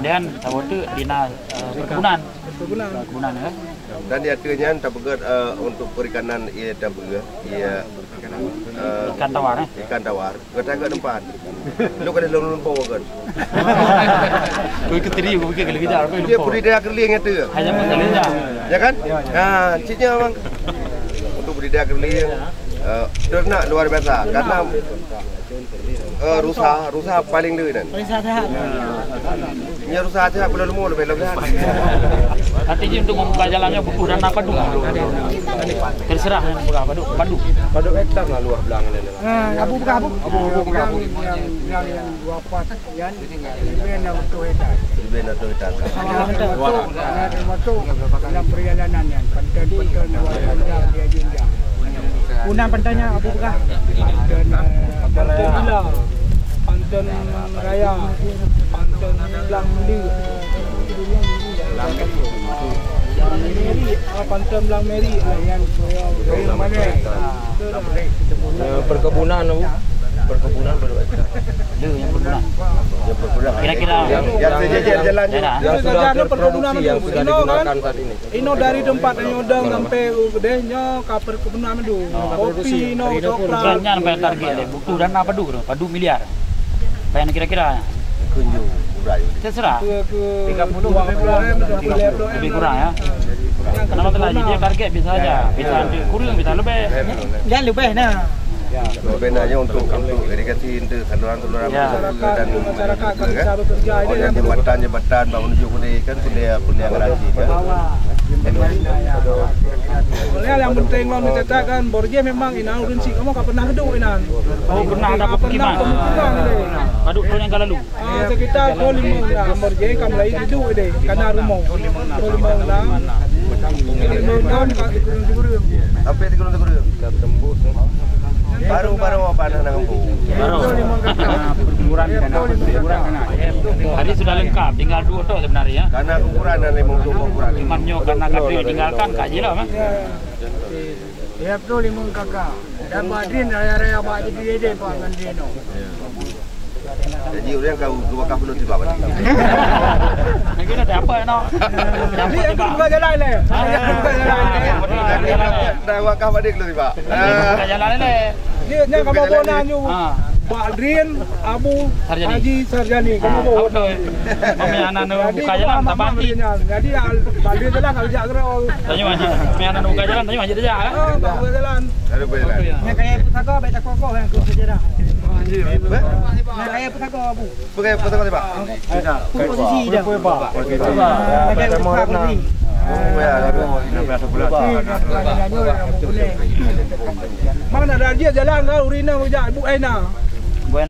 kemudian tahu tu dinas perkebunan ya. Dan dia tuanya tapegat untuk perikanan ia tapegat ia ikan tawar kata agak tempat lu kan lalu lumpur kan kau ikut tadi kau fikir kalau kita dia budidaya keliling itu hanya mengalir ya kan cicinya bang untuk budidaya keliling ternak luar biasa karena rusa paling dulu dan paling sehat. Ini rusa sehat belum lebih sehat. Artinya untuk membuka jalannya butuh dana apa dulu? Terserah yang buka apa dulu? Padu hektar lah luar belakang ini. Abu yang 24 yan, yang betul hektar. Termasuk dalam perjalanan yang pantai-pantai nawar dia juga. Punan pantainya Abu Bakar. Dan Pantai Gila, Pantai Raya, Pantai Lang Meli, Pantai Lang Meri yang mana? Perkebunan baru hektar. Yang perkebunan. Kira-kira yang sejajar jalannya, yang sudah terproduksi, yang sudah digunakan saat ini. Ino dari tempat nyodang sampai gedenya ke perkebunan itu. Kopi, ino coklat. Sebenarnya sampai target butuh dana apa dulu? Padu miliar. Bayang kira-kira. Kunjung murah. Terserah. 30 lebih kurang ya. Kenapa telah jadi target bisa aja, bisa kurang, bisa lebih. Jangan lebih nah. Ya, sebenarnya untuk irigasi untuk saluran-saluran dan masyarakat kan bisa bekerja ini jembatan menuju kuliah kan kuliah garasi kan. Soalnya yang penting lo mencetakkan borje memang inan urunsi kamu kapan pernah hidup inan. Oh pernah ada pemukiman. Paduk tahun yang lalu. Sekitar 25 lah borje kamu lagi hidup deh karena rumah. 25 lah. Tahun dikurung. Sampai dikurung. Tembus. Baru apa anak kampung? Perkuburan kena. Tadi sudah lengkap, tinggal 2 tok sebenarnya. Karena kekurangan memang untuk ukuran. Cumannya karena kadri tinggalkan kak je lah mah. Ya betul limang kakak. Dan Badrin raya-raya Pak jadi dia Pak Gandino. Jadi orang kau dua kah belum tiba balik. Lagi ada apa no? Jadi aku buka jalan le. Dah wakah balik belum tiba. Buka jalan le. Dia kamu bonan you. Pak Adrian, Abu Haji Sarjani, kamu bawa. Mami anak buka jalan tak mati. Jadi balik jalan kalau jak kira. Tanya maju. Mami anak buka jalan tanya maju saja. Buka jalan. Ada berjalan. Ni kayak pusaka baca kokoh yang ke sejarah. Anjir. Kayak pusaka Abu. Pakai foto tiba. Posisi dah. Kayak pusaka. Mana ada dia jalan kau urina ibu Aina.